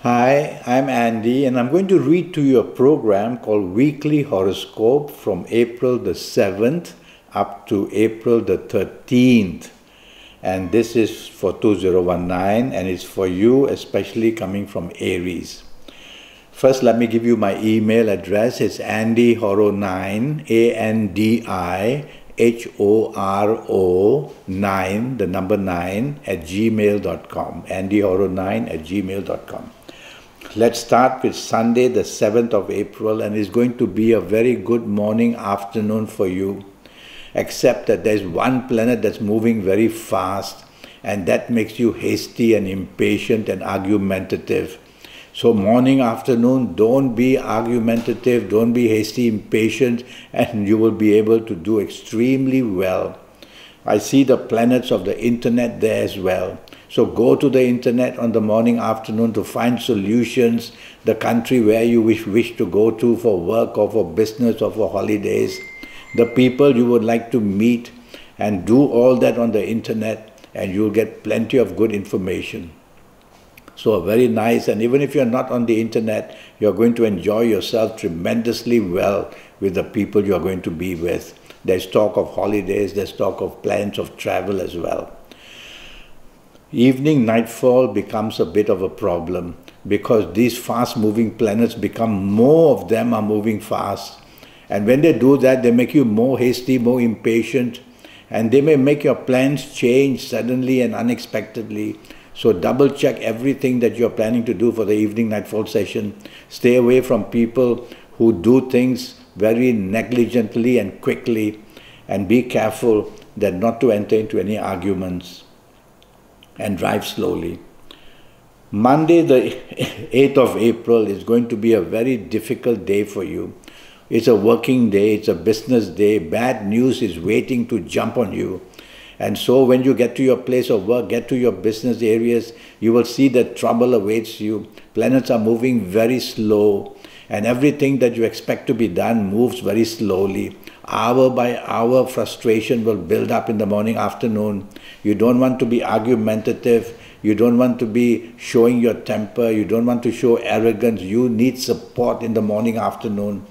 Hi, I'm Andy, and I'm going to read to you a program called Weekly Horoscope from April the 7th up to April the 13th. And this is for 2019, and it's for you, especially coming from Aries. First, let me give you my email address. It's andyhoro9, ANDIHORO9, the number 9, at gmail.com. andyhoro9 @gmail.com. Let's start with Sunday, the 7th of April, and it's going to be a very good morning, afternoon for you, except that there's one planet that's moving very fast, and that makes you hasty and impatient and argumentative. So morning, afternoon, don't be argumentative, don't be hasty, impatient, and you will be able to do extremely well. I see the planets of the internet there as well. So go to the internet on the morning, afternoon to find solutions, the country where you wish to go to for work or for business or for holidays, the people you would like to meet, and do all that on the internet, and you'll get plenty of good information. So very nice, and even if you're not on the internet, you're going to enjoy yourself tremendously well with the people you're going to be with. There's talk of holidays, there's talk of plans of travel as well. Evening nightfall becomes a bit of a problem because these fast-moving planets more of them are moving fast. And when they do that, they make you more hasty, more impatient, and they may make your plans change suddenly and unexpectedly. So double check everything that you're planning to do for the evening nightfall session. Stay away from people who do things very negligently and quickly, and be careful that not to enter into any arguments, and drive slowly. Monday, the 8th of April, is going to be a very difficult day for you. It's a working day, it's a business day. Bad news is waiting to jump on you. And so when you get to your place of work, get to your business areas, you will see that trouble awaits you. Planets are moving very slow, and everything that you expect to be done moves very slowly. Hour by hour, frustration will build up in the morning, afternoon. You don't want to be argumentative. You don't want to be showing your temper. You don't want to show arrogance. You need support in the morning, afternoon.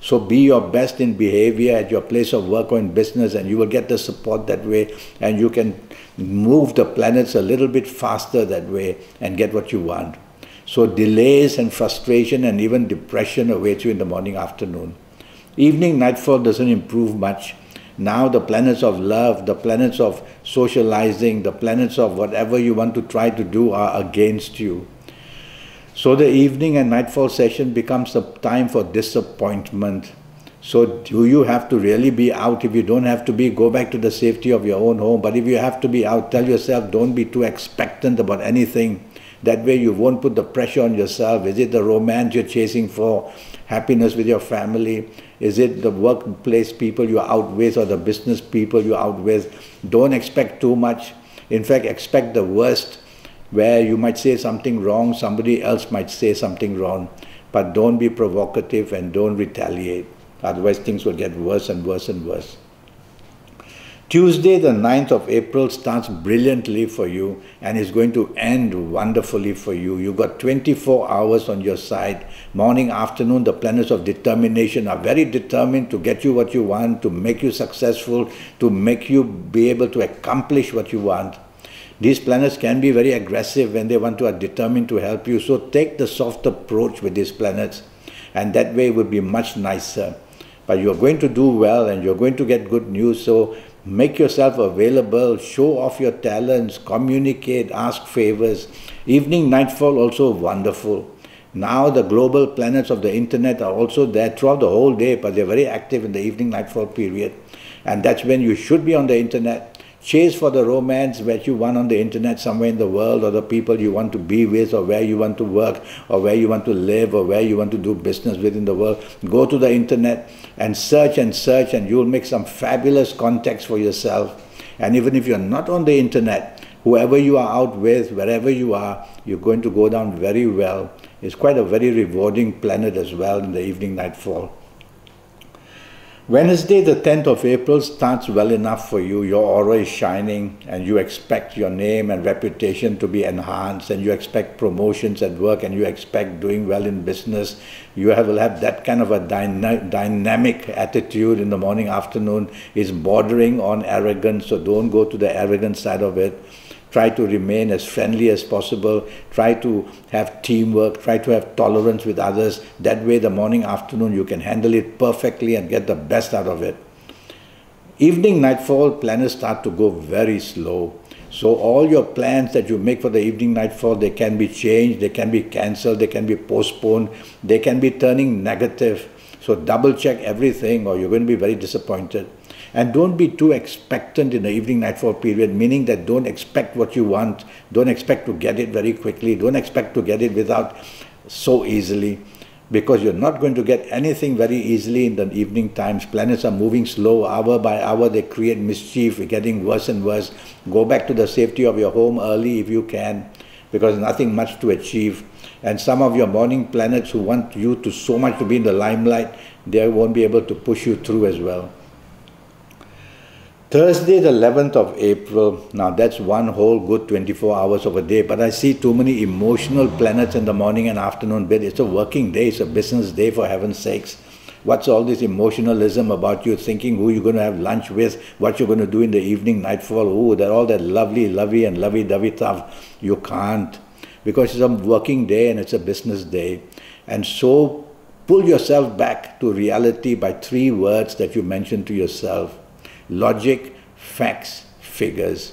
So be your best in behavior at your place of work or in business, and you will get the support that way, and you can move the planets a little bit faster that way and get what you want. So delays and frustration and even depression await you in the morning, afternoon. Evening nightfall doesn't improve much. Now the planets of love, the planets of socializing, the planets of whatever you want to try to do are against you. So the evening and nightfall session becomes a time for disappointment. So do you have to really be out? If you don't have to be, go back to the safety of your own home. But if you have to be out, tell yourself, don't be too expectant about anything. That way you won't put the pressure on yourself. Is it the romance you're chasing for? Happiness with your family? Is it the workplace people you're out with, or the business people you're out with? Don't expect too much. In fact, expect the worst, where you might say something wrong, somebody else might say something wrong. But don't be provocative and don't retaliate. Otherwise things will get worse and worse and worse. Tuesday, the 9th of April, starts brilliantly for you and is going to end wonderfully for you. You've got 24 hours on your side. Morning, afternoon, the planets of determination are very determined to get you what you want, to make you successful, to make you be able to accomplish what you want. These planets can be very aggressive when they want to, are determined to help you. So take the soft approach with these planets, and that way it will be much nicer. But you're going to do well and you're going to get good news. So make yourself available, show off your talents, communicate, ask favors. Evening nightfall also wonderful. Now the global planets of the internet are also there throughout the whole day, but they're very active in the evening nightfall period. And that's when you should be on the internet. Chase for the romance that you want on the internet somewhere in the world, or the people you want to be with, or where you want to work, or where you want to live, or where you want to do business within the world. Go to the internet and search, and you'll make some fabulous contacts for yourself. And even if you're not on the internet, whoever you are out with, wherever you are, you're going to go down very well. It's quite a very rewarding planet as well in the evening nightfall. Wednesday, the 10th of April starts well enough for you. Your aura is shining and you expect your name and reputation to be enhanced, and you expect promotions at work, and you expect doing well in business. You will have that kind of a dynamic attitude in the morning, afternoon. Is bordering on arrogance, so don't go to the arrogant side of it. Try to remain as friendly as possible. Try to have teamwork. Try to have tolerance with others. That way, the morning, afternoon, you can handle it perfectly and get the best out of it. Evening, nightfall, planets start to go very slow. So all your plans that you make for the evening, nightfall, they can be changed, they can be cancelled, they can be postponed, they can be turning negative. So double check everything or you're going to be very disappointed. And don't be too expectant in the evening nightfall period, meaning that don't expect what you want, don't expect to get it very quickly, don't expect to get it without so easily, because you're not going to get anything very easily in the evening times. Planets are moving slow, hour by hour, they create mischief, getting worse and worse. Go back to the safety of your home early if you can, because nothing much to achieve. And some of your morning planets who want you to so much to be in the limelight, they won't be able to push you through as well. Thursday, the 11th of April, now that's one whole good 24 hours of a day, but I see too many emotional planets in the morning and afternoon bit. It's a working day, it's a business day, for heaven's sakes. What's all this emotionalism about you thinking who you're going to have lunch with, what you're going to do in the evening, nightfall? Oh, they're all that lovely and lovey-dovey stuff. You can't, because it's a working day and it's a business day. And so pull yourself back to reality by 3 words that you mentioned to yourself. Logic, facts, figures.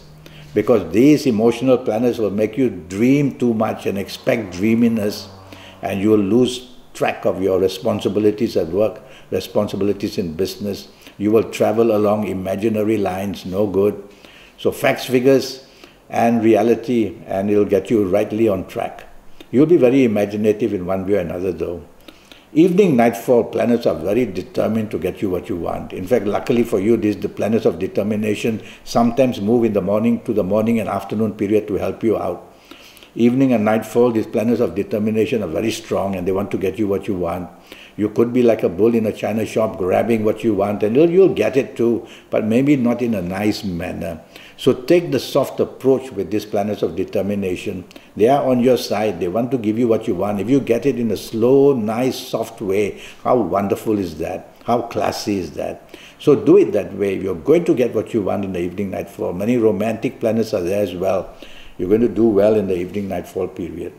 Because these emotional planets will make you dream too much and expect dreaminess, and you will lose track of your responsibilities at work, responsibilities in business. You will travel along imaginary lines, no good. So facts, figures and reality, and it will get you rightly on track. You'll be very imaginative in one way or another though. Evening, nightfall, planets are very determined to get you what you want. In fact, luckily for you, the planets of determination sometimes move in the morning to the morning and afternoon period to help you out. Evening and nightfall, these planets of determination are very strong and they want to get you what you want. You could be like a bull in a china shop grabbing what you want, and you'll get it too, but maybe not in a nice manner. So take the soft approach with these planets of determination. They are on your side. They want to give you what you want. If you get it in a slow, nice, soft way, how wonderful is that? How classy is that? So do it that way. You're going to get what you want in the evening nightfall. Many romantic planets are there as well. You're going to do well in the evening nightfall period.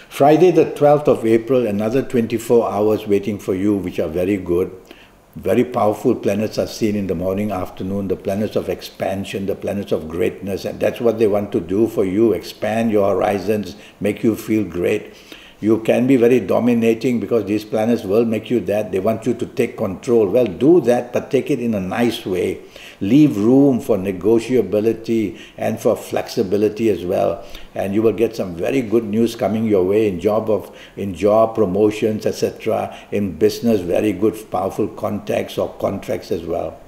Friday the 12th of April, another 24 hours waiting for you, which are very good. Very powerful planets are seen in the morning, afternoon, the planets of expansion, the planets of greatness, and that's what they want to do for you, expand your horizons, make you feel great. You can be very dominating because these planets will make you that. They want you to take control. Well, do that, but take it in a nice way. Leave room for negotiability and for flexibility as well. And you will get some very good news coming your way in job promotions, etc. In business, very good, powerful contacts or contracts as well.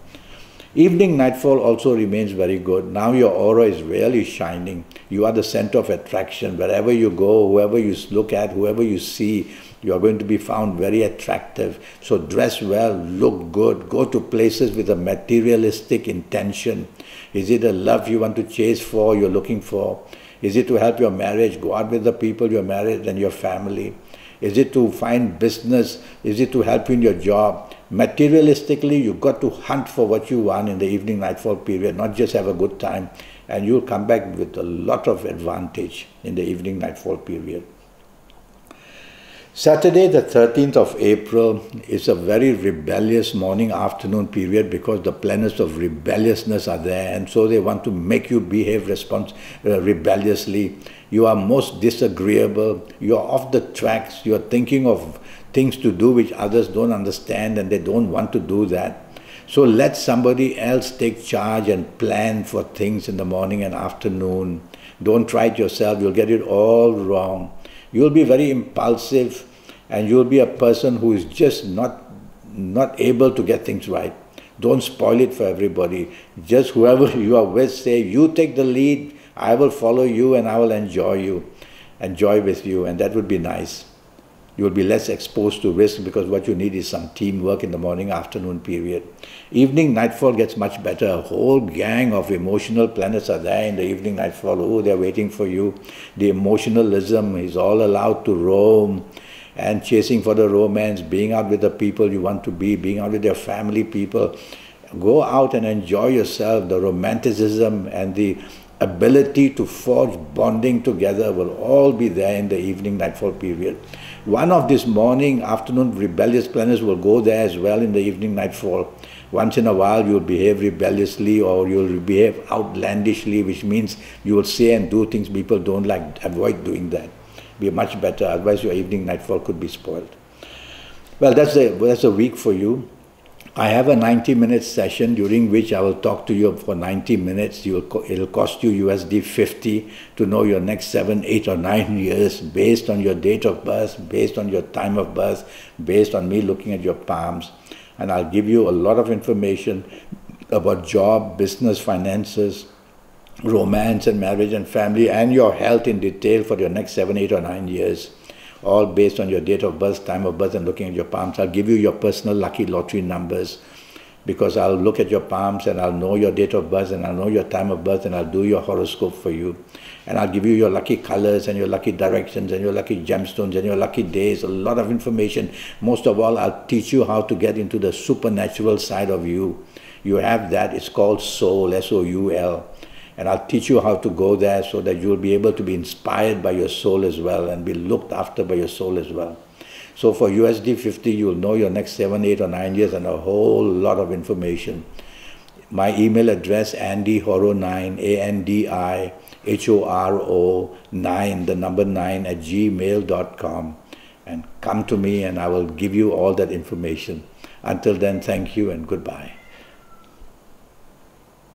Evening nightfall also remains very good. Now your aura is really shining. You are the center of attraction. Wherever you go, whoever you look at, whoever you see, you are going to be found very attractive. So dress well, look good, go to places with a materialistic intention. Is it a love you want to chase for, you're looking for? Is it to help your marriage? Go out with the people you're married and your family. Is it to find business? Is it to help you in your job? Materialistically, you've got to hunt for what you want in the evening nightfall period, not just have a good time, and you'll come back with a lot of advantage in the evening nightfall period. Saturday the 13th of April is a very rebellious morning afternoon period because the planets of rebelliousness are there, and so they want to make you behave rebelliously. You are most disagreeable, you are off the tracks, you are thinking of things to do which others don't understand and they don't want to do that. So let somebody else take charge and plan for things in the morning and afternoon. Don't try it yourself, you'll get it all wrong. You'll be very impulsive and you'll be a person who is just not able to get things right. Don't spoil it for everybody. Just whoever you are with, say, you take the lead, I will follow you and I will enjoy with you, and that would be nice. You will be less exposed to risk because what you need is some teamwork in the morning-afternoon period. Evening nightfall gets much better. A whole gang of emotional planets are there in the evening nightfall. Oh, they're waiting for you. The emotionalism is all allowed to roam, and chasing for the romance, being out with the people you want to be, being out with your family people. Go out and enjoy yourself. The romanticism and the ability to forge bonding together will all be there in the evening nightfall period. One of these morning, afternoon rebellious planets will go there as well in the evening nightfall. Once in a while you'll behave rebelliously or you'll behave outlandishly, which means you will say and do things people don't like. Avoid doing that. Be much better, otherwise your evening nightfall could be spoiled. Well, that's a week for you. I have a 90-minute session during which I will talk to you for 90 minutes. It'll cost you USD 50 to know your next 7, 8 or 9 years based on your date of birth, based on your time of birth, based on me looking at your palms. And I'll give you a lot of information about job, business, finances, romance and marriage and family, and your health in detail for your next 7, 8 or 9 years. All based on your date of birth, time of birth, and looking at your palms. I'll give you your personal lucky lottery numbers because I'll look at your palms and I'll know your date of birth and I'll know your time of birth and I'll do your horoscope for you. And I'll give you your lucky colors and your lucky directions and your lucky gemstones and your lucky days, a lot of information. Most of all, I'll teach you how to get into the supernatural side of you. You have that, it's called soul, S-O-U-L. And I'll teach you how to go there so that you'll be able to be inspired by your soul as well and be looked after by your soul as well. So for USD 50, you'll know your next 7, 8 or 9 years and a whole lot of information. My email address, andyhoro9, ANDIHORO9, the number 9 at gmail.com. And come to me and I will give you all that information. Until then, thank you and goodbye.